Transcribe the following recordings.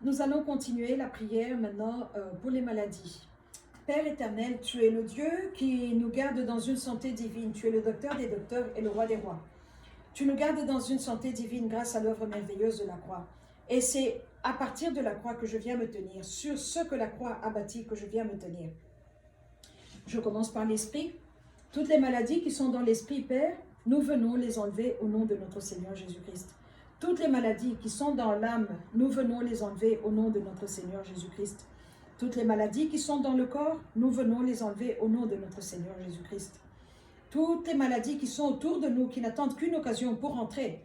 Nous allons continuer la prière maintenant pour les maladies. Père éternel, tu es le Dieu qui nous garde dans une santé divine. Tu es le docteur des docteurs et le roi des rois. Tu nous gardes dans une santé divine grâce à l'œuvre merveilleuse de la croix. Et c'est à partir de la croix que je viens me tenir, sur ce que la croix a bâti que je viens me tenir. Je commence par l'esprit. Toutes les maladies qui sont dans l'esprit, Père, nous venons les enlever au nom de notre Seigneur Jésus-Christ. Toutes les maladies qui sont dans l'âme, nous venons les enlever au nom de notre Seigneur Jésus-Christ. Toutes les maladies qui sont dans le corps, nous venons les enlever au nom de notre Seigneur Jésus-Christ. Toutes les maladies qui sont autour de nous, qui n'attendent qu'une occasion pour entrer,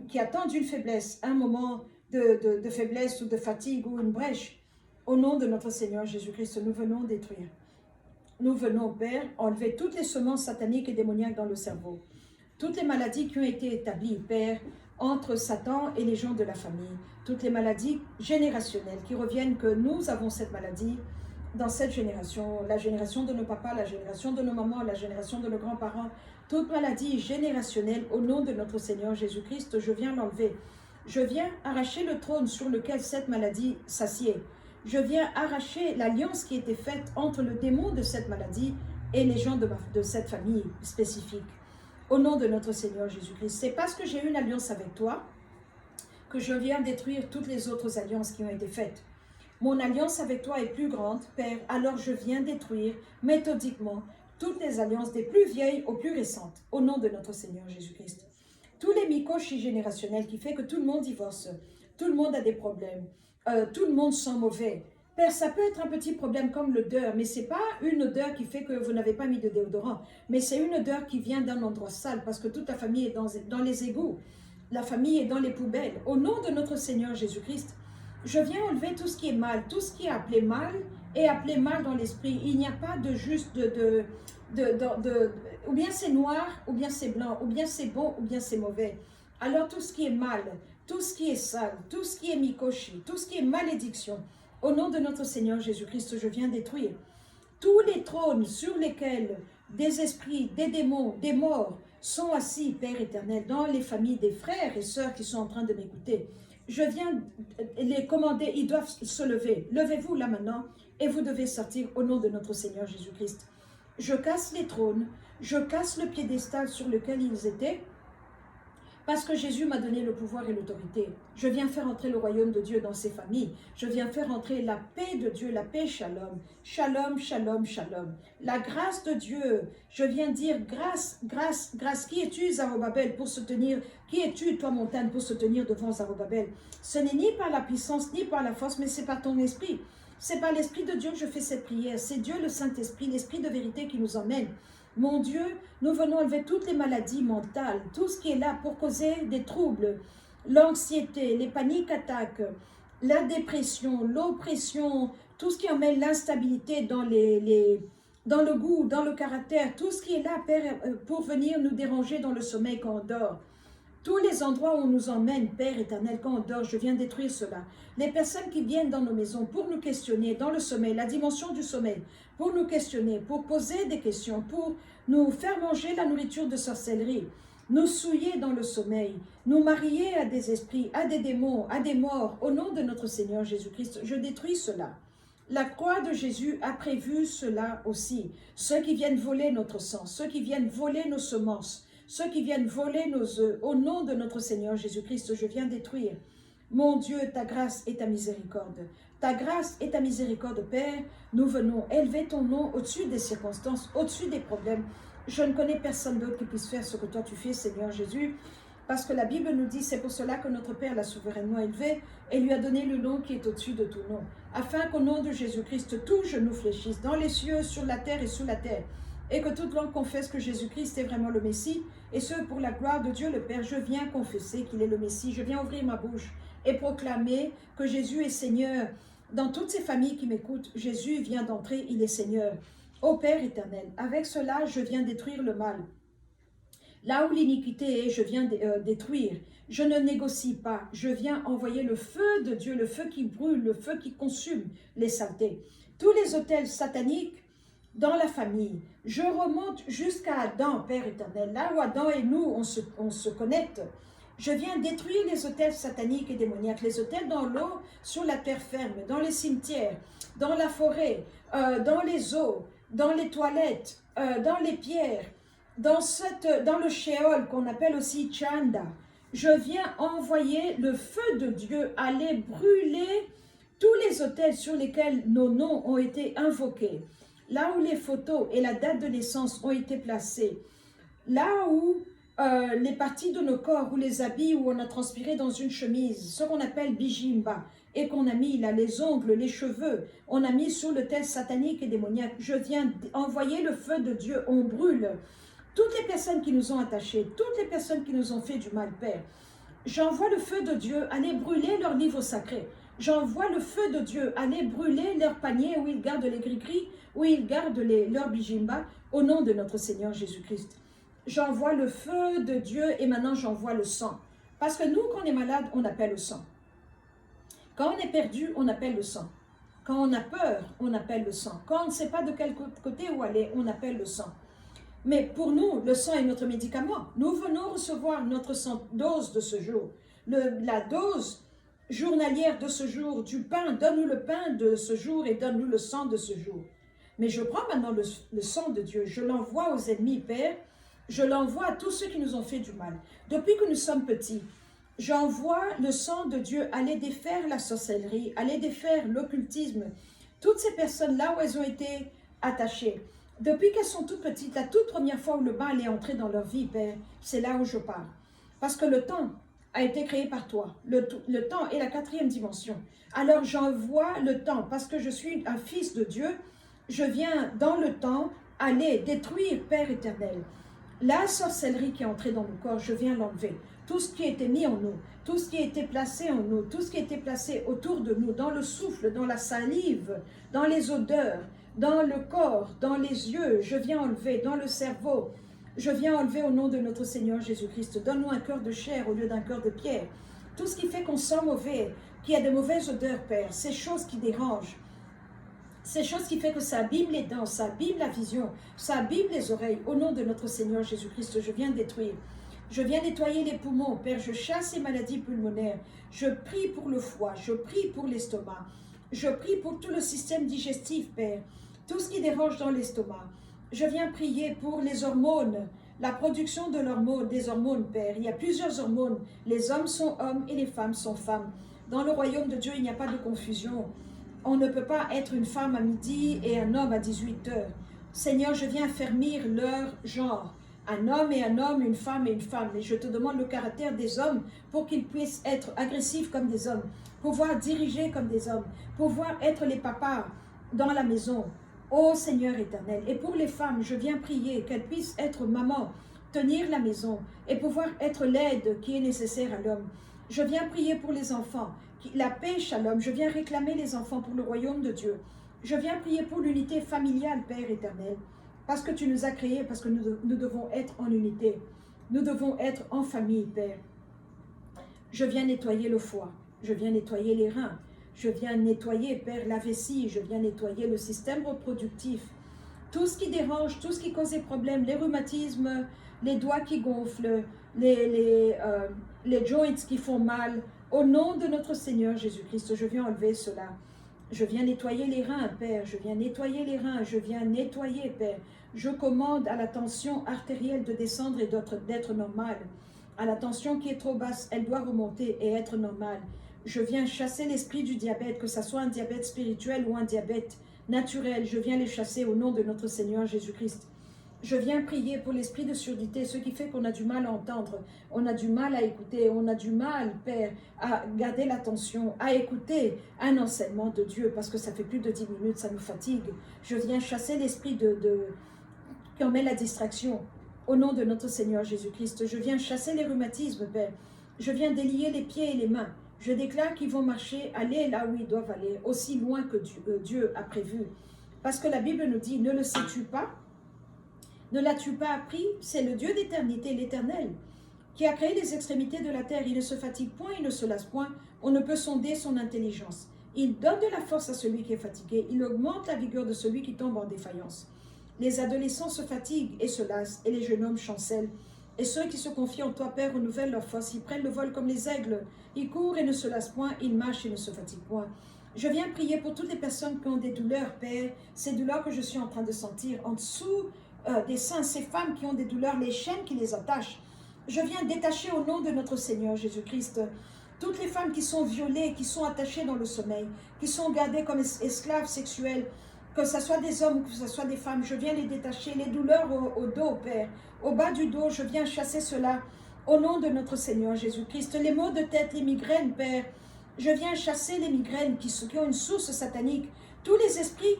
qui attendent une faiblesse, un moment de faiblesse ou de fatigue ou une brèche, au nom de notre Seigneur Jésus-Christ, nous venons détruire. Nous venons, Père, enlever toutes les semences sataniques et démoniaques dans le cerveau. Toutes les maladies qui ont été établies, Père, entre Satan et les gens de la famille. Toutes les maladies générationnelles qui reviennent que nous avons cette maladie dans cette génération. La génération de nos papas, la génération de nos mamans, la génération de nos grands-parents. Toute maladie générationnelle, au nom de notre Seigneur Jésus-Christ, je viens l'enlever. Je viens arracher le trône sur lequel cette maladie s'assied. Je viens arracher l'alliance qui était faite entre le démon de cette maladie et les gens de cette famille spécifique. Au nom de notre Seigneur Jésus-Christ. C'est parce que j'ai une alliance avec toi que je viens détruire toutes les autres alliances qui ont été faites. Mon alliance avec toi est plus grande, Père, alors je viens détruire méthodiquement toutes les alliances des plus vieilles aux plus récentes, au nom de notre Seigneur Jésus-Christ. Tous les mycoches générationnels qui fait que tout le monde divorce, tout le monde a des problèmes, tout le monde sent mauvais. Père, ça peut être un petit problème comme l'odeur, mais ce n'est pas une odeur qui fait que vous n'avez pas mis de déodorant, mais c'est une odeur qui vient d'un endroit sale, parce que toute la famille est dans les égouts, la famille est dans les poubelles. Au nom de notre Seigneur Jésus-Christ, je viens enlever tout ce qui est mal, tout ce qui est appelé mal, et appelé mal dans l'esprit. Il n'y a pas de juste ou bien c'est noir, ou bien c'est blanc, ou bien c'est bon, ou bien c'est mauvais. Alors tout ce qui est mal, tout ce qui est sale, tout ce qui est mikoshi, tout ce qui est malédiction, au nom de notre Seigneur Jésus-Christ, je viens détruire tous les trônes sur lesquels des esprits, des démons, des morts sont assis, Père éternel, dans les familles des frères et sœurs qui sont en train de m'écouter. Je viens les commander, ils doivent se lever. Levez-vous là maintenant et vous devez sortir au nom de notre Seigneur Jésus-Christ. Je casse les trônes, je casse le piédestal sur lequel ils étaient, parce que Jésus m'a donné le pouvoir et l'autorité. Je viens faire entrer le royaume de Dieu dans ces familles. Je viens faire entrer la paix de Dieu, la paix shalom. Shalom, shalom, shalom. La grâce de Dieu. Je viens dire grâce, grâce, grâce. Qui es-tu, Zarobabel, pour se tenir? Qui es-tu, toi, montagne, pour se tenir devant Zarobabel? Ce n'est ni par la puissance, ni par la force, mais c'est par ton esprit. C'est par l'Esprit de Dieu que je fais cette prière. C'est Dieu le Saint-Esprit, l'Esprit de vérité qui nous emmène. Mon Dieu, nous venons enlever toutes les maladies mentales, tout ce qui est là pour causer des troubles, l'anxiété, les paniques attaques, la dépression, l'oppression, tout ce qui emmène l'instabilité dans dans le goût, dans le caractère, tout ce qui est là, Père, pour venir nous déranger dans le sommeil quand on dort. Tous les endroits où on nous emmène, Père éternel, quand on dort, je viens détruire cela. Les personnes qui viennent dans nos maisons pour nous questionner dans le sommeil, la dimension du sommeil, pour nous questionner, pour poser des questions, pour nous faire manger la nourriture de sorcellerie, nous souiller dans le sommeil, nous marier à des esprits, à des démons, à des morts, au nom de notre Seigneur Jésus-Christ, je détruis cela. La croix de Jésus a prévu cela aussi. Ceux qui viennent voler notre sang, ceux qui viennent voler nos semences, ceux qui viennent voler nos œufs, au nom de notre Seigneur Jésus-Christ, je viens détruire. Mon Dieu, ta grâce et ta miséricorde. Ta grâce et ta miséricorde, Père, nous venons élever ton nom au-dessus des circonstances, au-dessus des problèmes. Je ne connais personne d'autre qui puisse faire ce que toi tu fais, Seigneur Jésus, parce que la Bible nous dit, c'est pour cela que notre Père l'a souverainement élevé et lui a donné le nom qui est au-dessus de tout nom, afin qu'au nom de Jésus-Christ, tout genou fléchisse, dans les cieux, sur la terre et sous la terre, et que toute langue confesse que Jésus-Christ est vraiment le Messie, et ce, pour la gloire de Dieu le Père. Je viens confesser qu'il est le Messie, je viens ouvrir ma bouche et proclamer que Jésus est Seigneur. Dans toutes ces familles qui m'écoutent, Jésus vient d'entrer, il est Seigneur. Ô Père éternel, avec cela, je viens détruire le mal. Là où l'iniquité est, je viens détruire. Je ne négocie pas, je viens envoyer le feu de Dieu, le feu qui brûle, le feu qui consume les saletés. Tous les autels sataniques dans la famille, je remonte jusqu'à Adam, Père éternel, là où Adam et nous, on se connecte. Je viens détruire les autels sataniques et démoniaques, les autels dans l'eau, sur la terre ferme, dans les cimetières, dans la forêt, dans les eaux, dans les toilettes, dans les pierres, dans le shéol qu'on appelle aussi Chanda. Je viens envoyer le feu de Dieu aller brûler tous les autels sur lesquels nos noms ont été invoqués, là où les photos et la date de naissance ont été placées, là où les parties de nos corps ou les habits où on a transpiré dans une chemise, ce qu'on appelle bijimba, et qu'on a mis là les ongles, les cheveux, on a mis sur l'autel satanique et démoniaque. Je viens envoyer le feu de Dieu, on brûle toutes les personnes qui nous ont attachés, toutes les personnes qui nous ont fait du mal, Père. J'envoie le feu de Dieu aller brûler leur livre sacré. J'envoie le feu de Dieu aller brûler leur panier où ils gardent les gris-gris, où ils gardent leurs bijimba, au nom de notre Seigneur Jésus-Christ. J'envoie le feu de Dieu et maintenant j'envoie le sang. Parce que nous, quand on est malade, on appelle le sang. Quand on est perdu, on appelle le sang. Quand on a peur, on appelle le sang. Quand on ne sait pas de quel côté où aller, on appelle le sang. Mais pour nous, le sang est notre médicament. Nous venons recevoir notre dose de ce jour. La dose journalière de ce jour, du pain, donne-nous le pain de ce jour et donne-nous le sang de ce jour. Mais je prends maintenant le sang de Dieu, je l'envoie aux ennemis, Père, je l'envoie à tous ceux qui nous ont fait du mal. Depuis que nous sommes petits, j'envoie le sang de Dieu aller défaire la sorcellerie, aller défaire l'occultisme, toutes ces personnes-là où elles ont été attachées. Depuis qu'elles sont toutes petites, la toute première fois où le mal est entré dans leur vie, Père, c'est là où je parle. Parce que le temps a été créé par toi. Le temps est la 4e dimension. Alors j'envoie le temps, parce que je suis un fils de Dieu, je viens dans le temps aller détruire, Père éternel, la sorcellerie qui est entrée dans nos corps, je viens l'enlever. Tout ce qui a été mis en nous, tout ce qui a été placé en nous, tout ce qui a été placé autour de nous, dans le souffle, dans la salive, dans les odeurs, dans le corps, dans les yeux, je viens enlever, dans le cerveau, je viens enlever au nom de notre Seigneur Jésus-Christ. Donne-nous un cœur de chair au lieu d'un cœur de pierre. Tout ce qui fait qu'on sent mauvais, qu'il y a de mauvaises odeurs, Père, ces choses qui dérangent, ces choses qui font que ça abîme les dents, ça abîme la vision, ça abîme les oreilles. Au nom de notre Seigneur Jésus-Christ, je viens détruire. Je viens nettoyer les poumons, Père, je chasse les maladies pulmonaires. Je prie pour le foie, je prie pour l'estomac. Je prie pour tout le système digestif, Père. Tout ce qui dérange dans l'estomac. Je viens prier pour les hormones, la production de l'hormone, des hormones, Père. Il y a plusieurs hormones. Les hommes sont hommes et les femmes sont femmes. Dans le royaume de Dieu, il n'y a pas de confusion. On ne peut pas être une femme à midi et un homme à 18 heures. Seigneur, je viens affermir leur genre. Un homme et un homme, une femme et une femme. Et je te demande le caractère des hommes pour qu'ils puissent être agressifs comme des hommes, pouvoir diriger comme des hommes, pouvoir être les papas dans la maison. Ô Seigneur éternel, et pour les femmes, je viens prier qu'elles puissent être maman, tenir la maison et pouvoir être l'aide qui est nécessaire à l'homme. Je viens prier pour les enfants, la paix, shalom. Je viens réclamer les enfants pour le royaume de Dieu. Je viens prier pour l'unité familiale, Père éternel, parce que tu nous as créés, parce que nous devons être en unité. Nous devons être en famille, Père. Je viens nettoyer le foie, je viens nettoyer les reins, je viens nettoyer, Père, la vessie, je viens nettoyer le système reproductif. Tout ce qui dérange, tout ce qui cause des problèmes, les rhumatismes, les doigts qui gonflent, les joints qui font mal. Au nom de notre Seigneur Jésus-Christ, je viens enlever cela. Je viens nettoyer les reins, Père. Je viens nettoyer les reins. Je viens nettoyer, Père. Je commande à la tension artérielle de descendre et d'être normale. À la tension qui est trop basse, elle doit remonter et être normale. Je viens chasser l'esprit du diabète, que ce soit un diabète spirituel ou un diabète naturel. Je viens les chasser au nom de notre Seigneur Jésus-Christ. Je viens prier pour l'esprit de surdité, ce qui fait qu'on a du mal à entendre, on a du mal à écouter, on a du mal, Père, à garder l'attention, à écouter un enseignement de Dieu, parce que ça fait plus de 10 minutes, ça nous fatigue. Je viens chasser l'esprit qui en met la distraction, au nom de notre Seigneur Jésus-Christ. Je viens chasser les rhumatismes, Père. Je viens délier les pieds et les mains. Je déclare qu'ils vont marcher, aller là où ils doivent aller, aussi loin que Dieu a prévu. Parce que la Bible nous dit, ne le sais-tu pas? Ne l'as-tu pas appris? C'est le Dieu d'éternité, l'Éternel, qui a créé les extrémités de la terre. Il ne se fatigue point, il ne se lasse point. On ne peut sonder son intelligence. Il donne de la force à celui qui est fatigué. Il augmente la vigueur de celui qui tombe en défaillance. Les adolescents se fatiguent et se lassent, et les jeunes hommes chancellent. Et ceux qui se confient en toi, Père, renouvellent leur force. Ils prennent le vol comme les aigles. Ils courent et ne se lassent point. Ils marchent et ne se fatiguent point. Je viens prier pour toutes les personnes qui ont des douleurs, Père. Ces douleurs que je suis en train de sentir en dessous des seins. Ces femmes qui ont des douleurs, les chaînes qui les attachent. Je viens détacher au nom de notre Seigneur Jésus-Christ toutes les femmes qui sont violées, qui sont attachées dans le sommeil, qui sont gardées comme esclaves sexuels, que ce soit des hommes ou que ce soit des femmes, je viens les détacher. Les douleurs au dos, Père, au bas du dos, je viens chasser cela au nom de notre Seigneur Jésus-Christ. Les maux de tête, les migraines, Père, je viens chasser les migraines qui ont une source satanique. Tous les esprits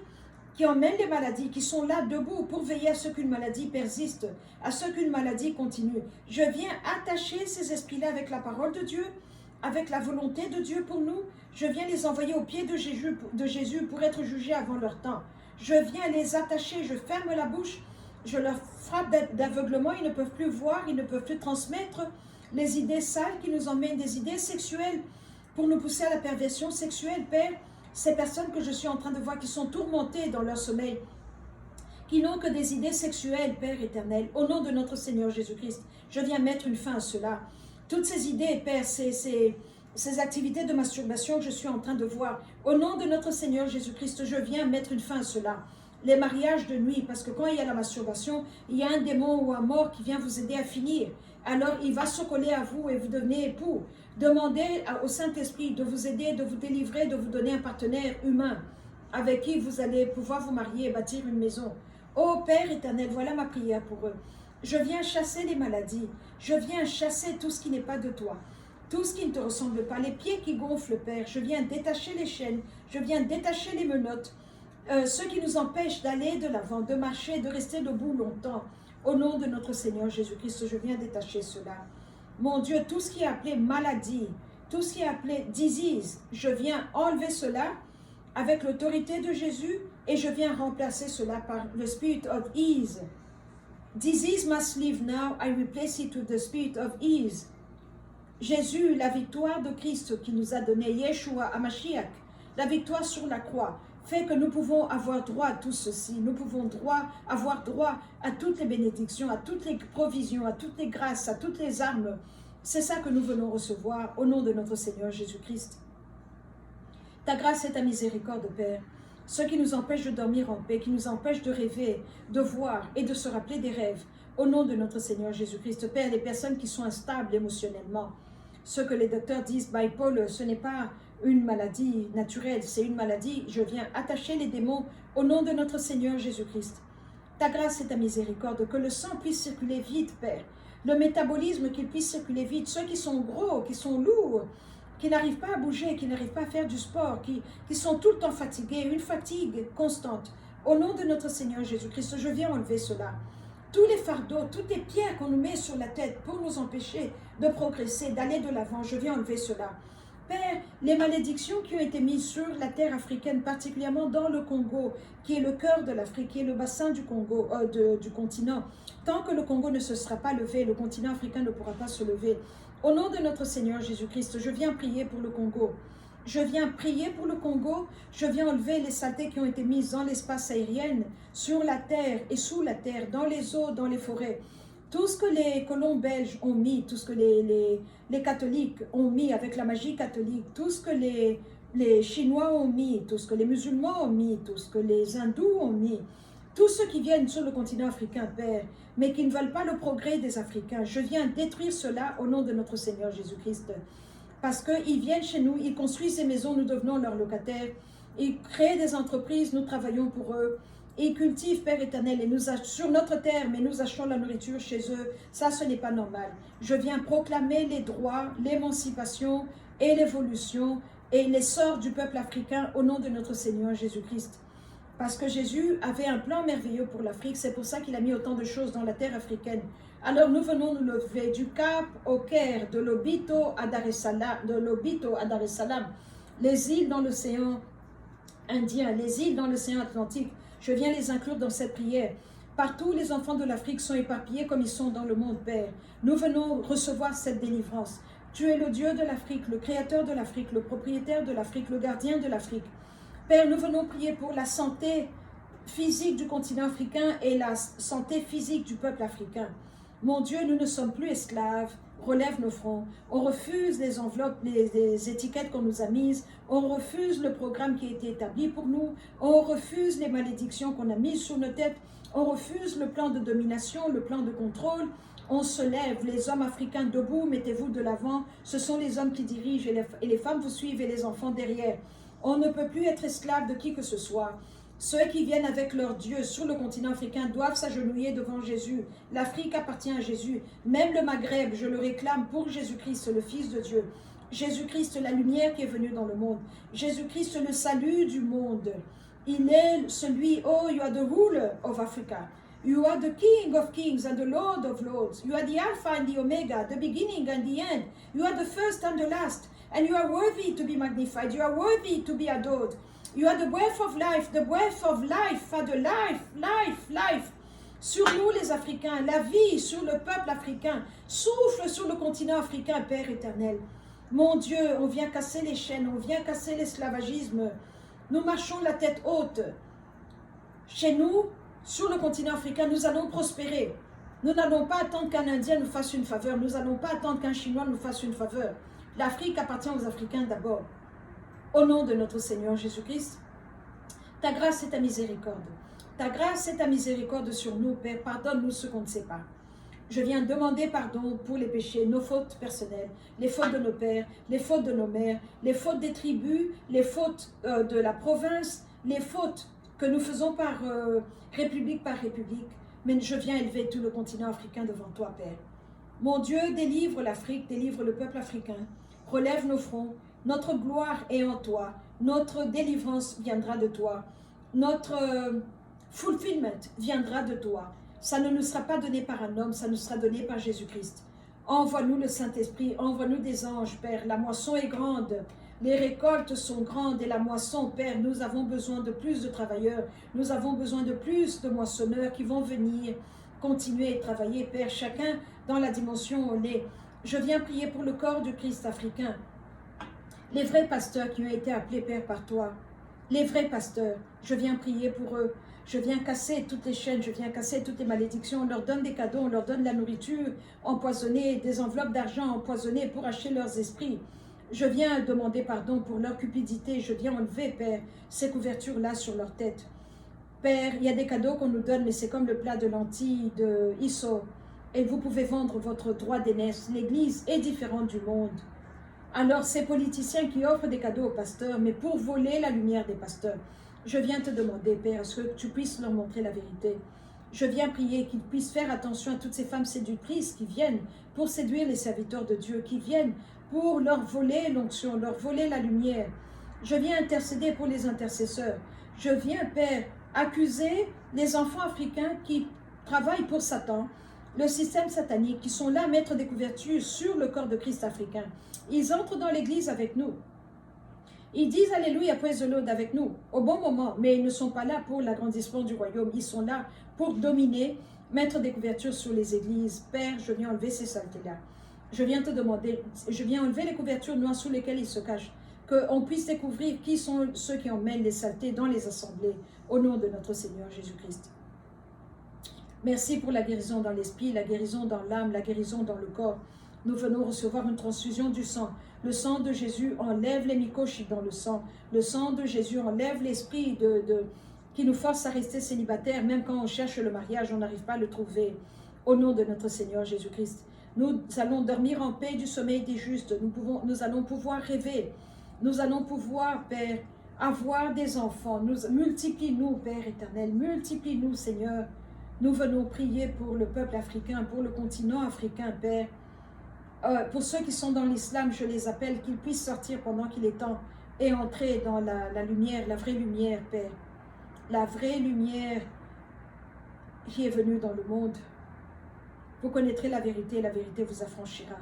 qui emmènent les maladies, qui sont là debout pour veiller à ce qu'une maladie persiste, à ce qu'une maladie continue. Je viens attacher ces esprits-là avec la parole de Dieu, avec la volonté de Dieu pour nous. Je viens les envoyer au pied de Jésus pour être jugés avant leur temps. Je viens les attacher, je ferme la bouche, je leur frappe d'aveuglement, ils ne peuvent plus voir, ils ne peuvent plus transmettre les idées sales qui nous emmènent, des idées sexuelles pour nous pousser à la perversion sexuelle, Père. Ces personnes que je suis en train de voir qui sont tourmentées dans leur sommeil, qui n'ont que des idées sexuelles, Père éternel, au nom de notre Seigneur Jésus-Christ, je viens mettre une fin à cela. Toutes ces idées, Père, ces activités de masturbation que je suis en train de voir, au nom de notre Seigneur Jésus-Christ, je viens mettre une fin à cela. Les mariages de nuit, parce que quand il y a la masturbation, il y a un démon ou un mort qui vient vous aider à finir. Alors il va se coller à vous et vous devenez époux. Demandez au Saint-Esprit de vous aider, de vous délivrer, de vous donner un partenaire humain avec qui vous allez pouvoir vous marier et bâtir une maison. Ô Père éternel, voilà ma prière pour eux. Je viens chasser les maladies. Je viens chasser tout ce qui n'est pas de toi. Tout ce qui ne te ressemble pas. Les pieds qui gonflent, Père. Je viens détacher les chaînes. Je viens détacher les menottes. Ceux qui nous empêchent d'aller de l'avant, de marcher, de rester debout longtemps. Au nom de notre Seigneur Jésus-Christ, je viens détacher cela. Mon Dieu, tout ce qui est appelé maladie, tout ce qui est appelé disease, je viens enlever cela avec l'autorité de Jésus et je viens remplacer cela par le spirit of ease. Disease must leave now, I replace it with the spirit of ease. Jésus, la victoire de Christ qui nous a donné, Yeshua Hamashiach, la victoire sur la croix, fait que nous pouvons avoir droit à tout ceci. Nous pouvons avoir droit à toutes les bénédictions, à toutes les provisions, à toutes les grâces, à toutes les armes. C'est ça que nous venons recevoir au nom de notre Seigneur Jésus-Christ. Ta grâce et ta miséricorde, Père, ce qui nous empêche de dormir en paix, qui nous empêche de rêver, de voir et de se rappeler des rêves, au nom de notre Seigneur Jésus-Christ. Père, les personnes qui sont instables émotionnellement, ce que les docteurs disent bipolar, ce n'est pas une maladie naturelle, c'est une maladie. Je viens attacher les démons au nom de notre Seigneur Jésus-Christ. Ta grâce et ta miséricorde, que le sang puisse circuler vite, Père. Le métabolisme, qu'il puisse circuler vite. Ceux qui sont gros, qui sont lourds, qui n'arrivent pas à bouger, qui n'arrivent pas à faire du sport, qui sont tout le temps fatigués, une fatigue constante. Au nom de notre Seigneur Jésus-Christ, je viens enlever cela. Tous les fardeaux, toutes les pierres qu'on nous met sur la tête pour nous empêcher de progresser, d'aller de l'avant, je viens enlever cela. Père, les malédictions qui ont été mises sur la terre africaine, particulièrement dans le Congo, qui est le cœur de l'Afrique, qui est le bassin du Congo, du continent, tant que le Congo ne se sera pas levé, le continent africain ne pourra pas se lever. Au nom de notre Seigneur Jésus-Christ, je viens prier pour le Congo. Je viens prier pour le Congo, je viens enlever les saletés qui ont été mises dans l'espace aérien, sur la terre et sous la terre, dans les eaux, dans les forêts. Tout ce que les colons belges ont mis, tout ce que les catholiques ont mis avec la magie catholique, tout ce que les Chinois ont mis, tout ce que les musulmans ont mis, tout ce que les hindous ont mis, tous ceux qui viennent sur le continent africain, Père, mais qui ne veulent pas le progrès des Africains, je viens détruire cela au nom de notre Seigneur Jésus-Christ. Parce qu'ils viennent chez nous, ils construisent des maisons, nous devenons leurs locataires, ils créent des entreprises, nous travaillons pour eux, ils cultivent, Père éternel, et nous achetons sur notre terre, mais nous achetons la nourriture chez eux. Ça, ce n'est pas normal. Je viens proclamer les droits, l'émancipation et l'évolution et l'essor du peuple africain au nom de notre Seigneur Jésus-Christ. Parce que Jésus avait un plan merveilleux pour l'Afrique, c'est pour ça qu'il a mis autant de choses dans la terre africaine. Alors nous venons nous lever du Cap au Caire, de Lobito à Dar es Salaam, les îles dans l'océan Indien, les îles dans l'océan Atlantique. Je viens les inclure dans cette prière. Partout, les enfants de l'Afrique sont éparpillés comme ils sont dans le monde, Père. Nous venons recevoir cette délivrance. Tu es le Dieu de l'Afrique, le créateur de l'Afrique, le propriétaire de l'Afrique, le gardien de l'Afrique. Père, nous venons prier pour la santé physique du continent africain et la santé physique du peuple africain. Mon Dieu, nous ne sommes plus esclaves. Relève nos fronts. On refuse les enveloppes, les étiquettes qu'on nous a mises. On refuse le programme qui a été établi pour nous. On refuse les malédictions qu'on a mises sur nos têtes. On refuse le plan de domination, le plan de contrôle. On se lève, les hommes africains debout, mettez-vous de l'avant. Ce sont les hommes qui dirigent et les femmes vous suivent et les enfants derrière. On ne peut plus être esclave de qui que ce soit. Ceux qui viennent avec leur Dieu sur le continent africain doivent s'agenouiller devant Jésus. L'Afrique appartient à Jésus. Même le Maghreb, je le réclame pour Jésus-Christ, le Fils de Dieu. Jésus-Christ, la lumière qui est venue dans le monde. Jésus-Christ, le salut du monde. Il est celui, oh, you are the ruler of Africa. You are the King of kings and the Lord of lords. You are the Alpha and the Omega, the beginning and the end. You are the first and the last. And you are worthy to be magnified. You are worthy to be adored. You are the breath of life, Father, life. Sur nous les Africains, la vie sur le peuple africain, souffle sur le continent africain, Père éternel. Mon Dieu, on vient casser les chaînes, on vient casser l'esclavagisme. Nous marchons la tête haute. Chez nous, sur le continent africain, nous allons prospérer. Nous n'allons pas attendre qu'un Indien nous fasse une faveur. Nous n'allons pas attendre qu'un Chinois nous fasse une faveur. L'Afrique appartient aux Africains d'abord. Au nom de notre Seigneur Jésus-Christ, ta grâce et ta miséricorde. Ta grâce et ta miséricorde sur nous, Père. Pardonne-nous ce qu'on ne sait pas. Je viens demander pardon pour les péchés, nos fautes personnelles, les fautes de nos pères, les fautes de nos mères, les fautes des tribus, les fautes de la province, les fautes que nous faisons par république. Mais je viens élever tout le continent africain devant toi, Père. Mon Dieu, délivre l'Afrique, délivre le peuple africain. Relève nos fronts. Notre gloire est en toi. Notre délivrance viendra de toi. Notre fulfillment viendra de toi. Ça ne nous sera pas donné par un homme, ça nous sera donné par Jésus-Christ. Envoie-nous le Saint-Esprit, envoie-nous des anges, Père. La moisson est grande, les récoltes sont grandes et la moisson, Père, nous avons besoin de plus de travailleurs. Nous avons besoin de plus de moissonneurs qui vont venir continuer à travailler, Père, chacun dans la dimension où on est. Je viens prier pour le corps du Christ africain. Les vrais pasteurs qui ont été appelés, Père, par toi. Les vrais pasteurs, je viens prier pour eux. Je viens casser toutes les chaînes, je viens casser toutes les malédictions. On leur donne des cadeaux, on leur donne de la nourriture empoisonnée, des enveloppes d'argent empoisonnées pour acheter leurs esprits. Je viens demander pardon pour leur cupidité. Je viens enlever, Père, ces couvertures-là sur leur tête. Père, il y a des cadeaux qu'on nous donne, mais c'est comme le plat de lentilles, de Isso. Et vous pouvez vendre votre droit d'aînesse. L'Église est différente du monde. Alors, ces politiciens qui offrent des cadeaux aux pasteurs, mais pour voler la lumière des pasteurs, je viens te demander, Père, est-ce que tu puisses leur montrer la vérité. Je viens prier qu'ils puissent faire attention à toutes ces femmes séductrices qui viennent pour séduire les serviteurs de Dieu, qui viennent pour leur voler l'onction, leur voler la lumière. Je viens intercéder pour les intercesseurs. Je viens, Père, accuser les enfants africains qui travaillent pour Satan, le système satanique, qui sont là à mettre des couvertures sur le corps de Christ africain. Ils entrent dans l'église avec nous. Ils disent Alléluia, praise the Lord avec nous, au bon moment, mais ils ne sont pas là pour l'agrandissement du royaume. Ils sont là pour dominer, mettre des couvertures sur les églises. Père, je viens enlever ces saletés-là. Je viens te demander, je viens enlever les couvertures noires sous lesquelles ils se cachent, qu'on puisse découvrir qui sont ceux qui emmènent les saletés dans les assemblées, au nom de notre Seigneur Jésus-Christ. Merci pour la guérison dans l'esprit, la guérison dans l'âme, la guérison dans le corps. Nous venons recevoir une transfusion du sang. Le sang de Jésus enlève les mycochis dans le sang. Le sang de Jésus enlève l'esprit qui nous force à rester célibataires. Même quand on cherche le mariage, on n'arrive pas à le trouver. Au nom de notre Seigneur Jésus-Christ. Nous allons dormir en paix du sommeil des justes. Nous allons pouvoir rêver. Nous allons pouvoir, Père, avoir des enfants. Multiplie-nous, Père éternel. Multiplie-nous, Seigneur. Nous venons prier pour le peuple africain, pour le continent africain, Père. Pour ceux qui sont dans l'islam, je les appelle, qu'ils puissent sortir pendant qu'il est temps et entrer dans la lumière, la vraie lumière, Père. La vraie lumière qui est venue dans le monde. Vous connaîtrez la vérité vous affranchira.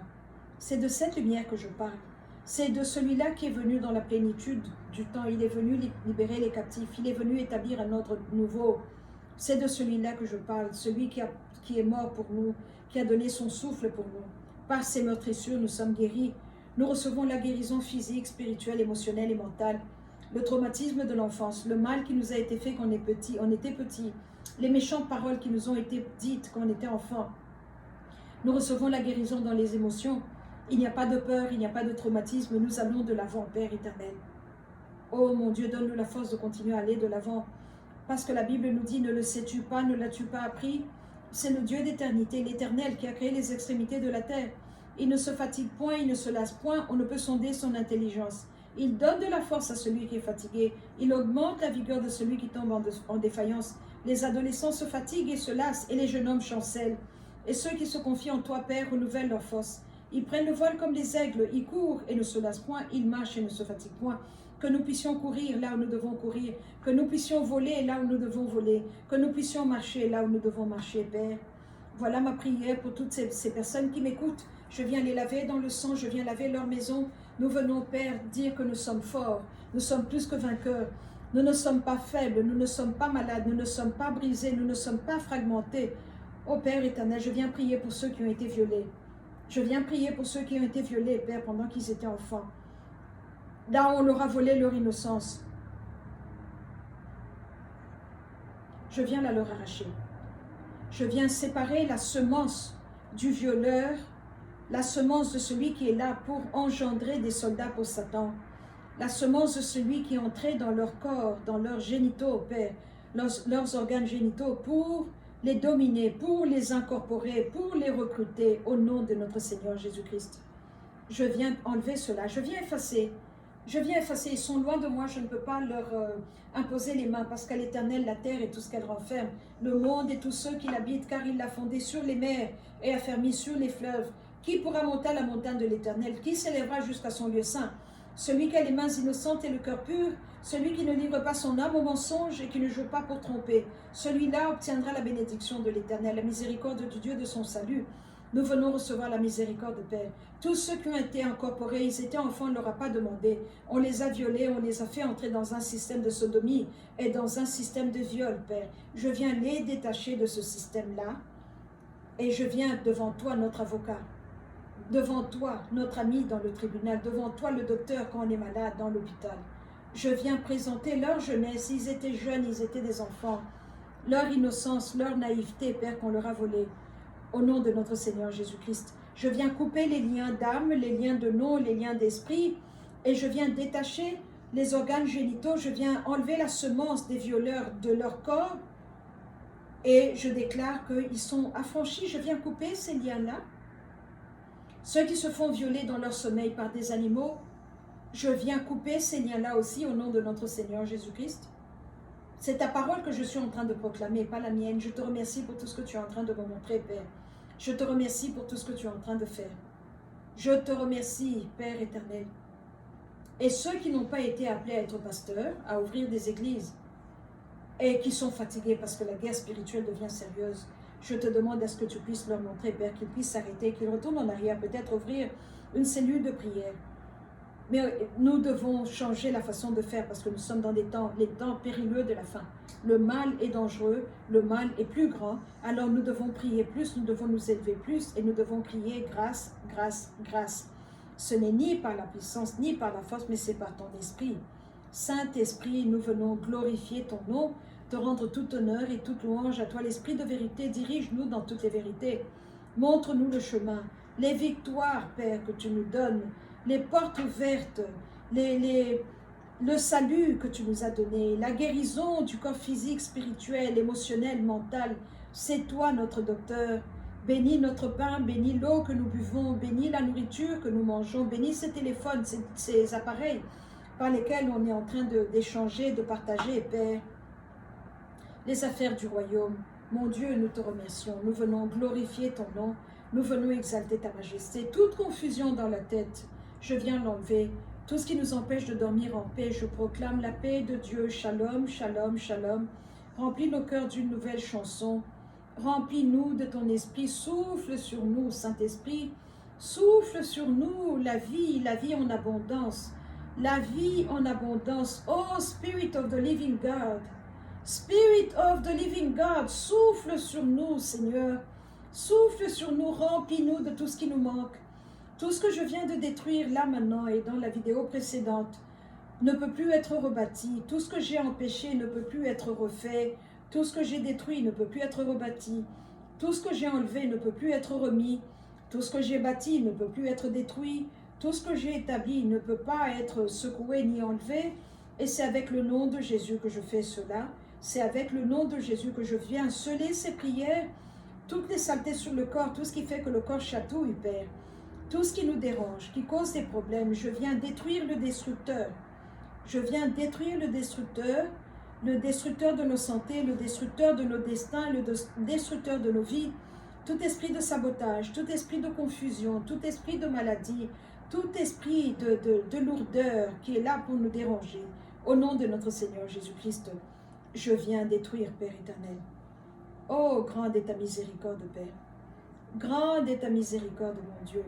C'est de cette lumière que je parle. C'est de celui-là qui est venu dans la plénitude du temps. Il est venu libérer les captifs. Il est venu établir un ordre nouveau. C'est de celui-là que je parle, celui qui est mort pour nous, qui a donné son souffle pour nous. Par ses meurtrissures, nous sommes guéris. Nous recevons la guérison physique, spirituelle, émotionnelle et mentale. Le traumatisme de l'enfance, le mal qui nous a été fait quand on était petit, les méchantes paroles qui nous ont été dites quand on était enfant, Nous recevons la guérison dans les émotions. Il n'y a pas de peur, il n'y a pas de traumatisme. Nous allons de l'avant, Père éternel. Oh mon Dieu, donne-nous la force de continuer à aller de l'avant. Parce que la Bible nous dit, ne le sais-tu pas, ne l'as-tu pas appris? C'est le Dieu d'éternité, l'Éternel, qui a créé les extrémités de la terre. Il ne se fatigue point, il ne se lasse point, on ne peut sonder son intelligence. Il donne de la force à celui qui est fatigué. Il augmente la vigueur de celui qui tombe en défaillance. Les adolescents se fatiguent et se lassent, et les jeunes hommes chancellent. Et ceux qui se confient en toi, Père, renouvellent leur force. Ils prennent le vol comme des aigles, ils courent et ne se lassent point, ils marchent et ne se fatiguent point. Que nous puissions courir là où nous devons courir, que nous puissions voler là où nous devons voler, que nous puissions marcher là où nous devons marcher, Père. Voilà ma prière pour toutes ces personnes qui m'écoutent. Je viens les laver dans le sang, je viens laver leur maison. Nous venons, Père, dire que nous sommes forts, nous sommes plus que vainqueurs. Nous ne sommes pas faibles, nous ne sommes pas malades, nous ne sommes pas brisés, nous ne sommes pas fragmentés. Ô Père éternel, je viens prier pour ceux qui ont été violés. Je viens prier pour ceux qui ont été violés, Père, pendant qu'ils étaient enfants. Là, on leur a volé leur innocence. Je viens la leur arracher. Je viens séparer la semence du violeur, la semence de celui qui est là pour engendrer des soldats pour Satan, la semence de celui qui est entré dans leur corps, dans leurs génitaux, Père, leurs organes génitaux, pour les dominer, pour les incorporer, pour les recruter au nom de notre Seigneur Jésus-Christ. Je viens enlever cela, je viens effacer. Ils sont loin de moi, je ne peux pas leur imposer les mains, parce qu'à l'Éternel, la terre et tout ce qu'elle renferme, le monde et tous ceux qui l'habitent, car il l'a fondé sur les mers et affermi sur les fleuves. Qui pourra monter à la montagne de l'Éternel? Qui s'élèvera jusqu'à son lieu saint? Celui qui a les mains innocentes et le cœur pur, celui qui ne livre pas son âme au mensonge et qui ne joue pas pour tromper, celui-là obtiendra la bénédiction de l'Éternel, la miséricorde du Dieu de son salut. Nous venons recevoir la miséricorde, Père. Tous ceux qui ont été incorporés, ils étaient enfants, on ne leur a pas demandé. On les a violés, on les a fait entrer dans un système de sodomie et dans un système de viol, Père. Je viens les détacher de ce système-là et je viens devant toi, notre avocat, devant toi, notre ami dans le tribunal, devant toi, le docteur, quand on est malade dans l'hôpital. Je viens présenter leur jeunesse. Ils étaient jeunes, ils étaient des enfants. Leur innocence, leur naïveté, Père, qu'on leur a volé. Au nom de notre Seigneur Jésus-Christ, je viens couper les liens d'âme, les liens de nom, les liens d'esprit, et je viens détacher les organes génitaux, je viens enlever la semence des violeurs de leur corps, et je déclare qu'ils sont affranchis. Je viens couper ces liens-là. Ceux qui se font violer dans leur sommeil par des animaux, je viens couper ces liens-là aussi au nom de notre Seigneur Jésus-Christ. C'est ta parole que je suis en train de proclamer, pas la mienne. Je te remercie pour tout ce que tu es en train de me montrer, Père. Je te remercie pour tout ce que tu es en train de faire. Je te remercie, Père éternel. Et ceux qui n'ont pas été appelés à être pasteurs, à ouvrir des églises, et qui sont fatigués parce que la guerre spirituelle devient sérieuse, je te demande à ce que tu puisses leur montrer, Père, qu'ils puissent s'arrêter, qu'ils retournent en arrière, peut-être ouvrir une cellule de prière. Mais nous devons changer la façon de faire parce que nous sommes dans les temps périlleux de la fin. Le mal est dangereux, le mal est plus grand, alors nous devons prier plus, nous devons nous élever plus et nous devons crier grâce, grâce, grâce. Ce n'est ni par la puissance, ni par la force, mais c'est par ton esprit. Saint-Esprit, nous venons glorifier ton nom, te rendre tout honneur et toute louange à toi. L'Esprit de vérité, dirige-nous dans toutes les vérités. Montre-nous le chemin, les victoires, Père, que tu nous donnes, les portes ouvertes, le salut que tu nous as donné, la guérison du corps physique, spirituel, émotionnel, mental. C'est toi notre docteur. Bénis notre pain, bénis l'eau que nous buvons, bénis la nourriture que nous mangeons, bénis ces téléphones, ces appareils par lesquels on est en train d'échanger, de partager, Père, les affaires du royaume. Mon Dieu, nous te remercions. Nous venons glorifier ton nom. Nous venons exalter ta majesté. Toute confusion dans la tête, je viens l'enlever. Tout ce qui nous empêche de dormir en paix, je proclame la paix de Dieu. Shalom, shalom, shalom. Remplis nos cœurs d'une nouvelle chanson. Remplis-nous de ton esprit. Souffle sur nous, Saint-Esprit. Souffle sur nous la vie en abondance. La vie en abondance. Oh, Spirit of the Living God. Spirit of the Living God, souffle sur nous, Seigneur. Souffle sur nous, remplis-nous de tout ce qui nous manque. Tout ce que je viens de détruire là maintenant et dans la vidéo précédente ne peut plus être rebâti. Tout ce que j'ai empêché ne peut plus être refait. Tout ce que j'ai détruit ne peut plus être rebâti. Tout ce que j'ai enlevé ne peut plus être remis. Tout ce que j'ai bâti ne peut plus être détruit. Tout ce que j'ai établi ne peut pas être secoué ni enlevé. Et c'est avec le nom de Jésus que je fais cela. C'est avec le nom de Jésus que je viens sceller ces prières. Toutes les saletés sur le corps, tout ce qui fait que le corps chatouille, Père. Tout ce qui nous dérange, qui cause des problèmes, je viens détruire le destructeur. Je viens détruire le destructeur de nos santé, le destructeur de nos destins, le destructeur de nos vies. Tout esprit de sabotage, tout esprit de confusion, tout esprit de maladie, tout esprit de lourdeur qui est là pour nous déranger. Au nom de notre Seigneur Jésus-Christ, je viens détruire, Père éternel. Oh, grande est ta miséricorde, Père. Grande est ta miséricorde, mon Dieu.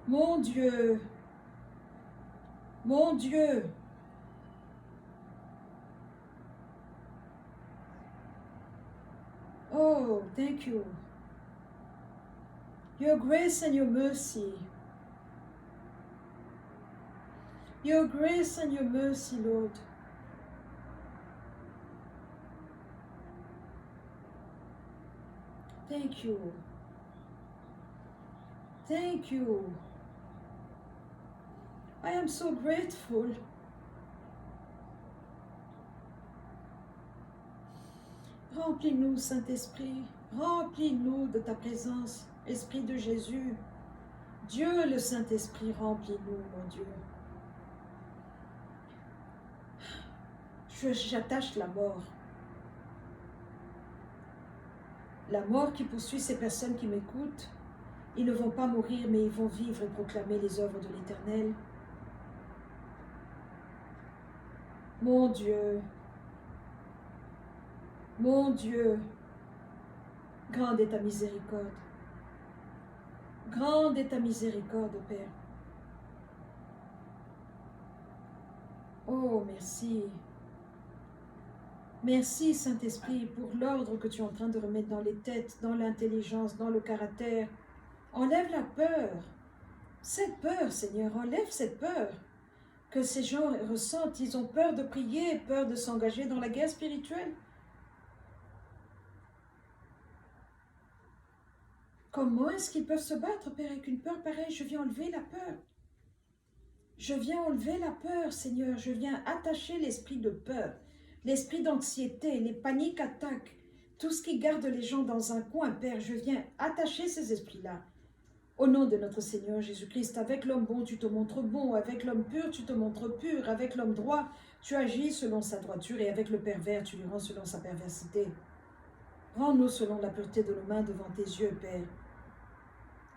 Mon Dieu. Mon Dieu. Oh, thank you. Your grace and your mercy. Your grace and your mercy, Lord. Thank you. Thank you. I am so grateful. Remplis-nous, Saint-Esprit. Remplis-nous de ta présence, Esprit de Jésus. Dieu, le Saint-Esprit, remplis-nous, mon Dieu. J'attache la mort. La mort qui poursuit ces personnes qui m'écoutent. Ils ne vont pas mourir, mais ils vont vivre et proclamer les œuvres de l'Éternel. Mon Dieu, grande est ta miséricorde. Grande est ta miséricorde, Père. Oh, merci. Merci, Saint-Esprit, pour l'ordre que tu es en train de remettre dans les têtes, dans l'intelligence, dans le caractère. Enlève la peur. Cette peur, Seigneur, enlève cette peur que ces gens ressentent. Ils ont peur de prier, peur de s'engager dans la guerre spirituelle. Comment est-ce qu'ils peuvent se battre, Père, avec une peur pareille? Je viens enlever la peur. Je viens enlever la peur, Seigneur. Je viens attacher l'esprit de peur, l'esprit d'anxiété, les paniques attaques, tout ce qui garde les gens dans un coin, Père. Je viens attacher ces esprits-là. Au nom de notre Seigneur Jésus-Christ, avec l'homme bon, tu te montres bon. Avec l'homme pur, tu te montres pur. Avec l'homme droit, tu agis selon sa droiture. Et avec le pervers, tu lui rends selon sa perversité. Rends-nous selon la pureté de nos mains devant tes yeux, Père.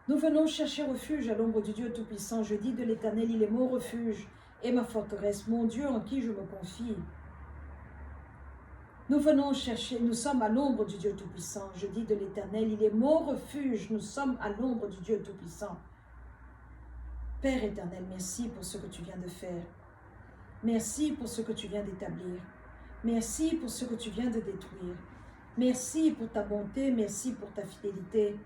Nous venons chercher refuge à l'ombre du Dieu Tout-Puissant. Je dis de l'Éternel, il est mon refuge et ma forteresse, mon Dieu en qui je me confie. Nous venons chercher, nous sommes à l'ombre du Dieu Tout-Puissant. Je dis de l'Éternel, il est mon refuge, nous sommes à l'ombre du Dieu Tout-Puissant. Père éternel, merci pour ce que tu viens de faire. Merci pour ce que tu viens d'établir. Merci pour ce que tu viens de détruire. Merci pour ta bonté, merci pour ta fidélité.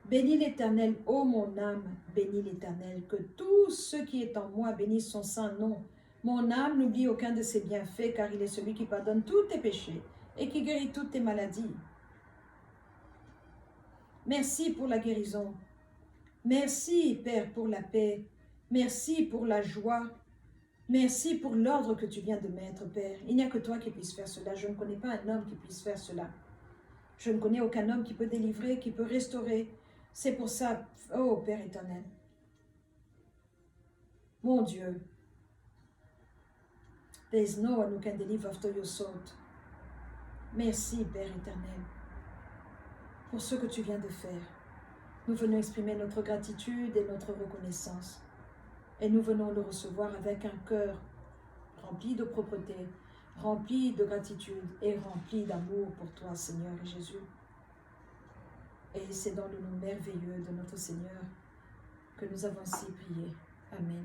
Bénis l'Éternel, ô mon âme, bénis l'Éternel, que tout ce qui est en moi bénisse son saint nom. Mon âme n'oublie aucun de ses bienfaits, car il est celui qui pardonne tous tes péchés et qui guérit toutes tes maladies. Merci pour la guérison. Merci, Père, pour la paix. Merci pour la joie. Merci pour l'ordre que tu viens de mettre, Père. Il n'y a que toi qui puisses faire cela. Je ne connais pas un homme qui puisse faire cela. Je ne connais aucun homme qui peut délivrer, qui peut restaurer. C'est pour ça, oh Père éternel, mon Dieu, there is no one who can deliver after your sword. Merci, Père éternel, pour ce que tu viens de faire. Nous venons exprimer notre gratitude et notre reconnaissance. Et nous venons le recevoir avec un cœur rempli de propreté, rempli de gratitude et rempli d'amour pour toi, Seigneur et Jésus. Et c'est dans le nom merveilleux de notre Seigneur que nous avons ainsi prié. Amen.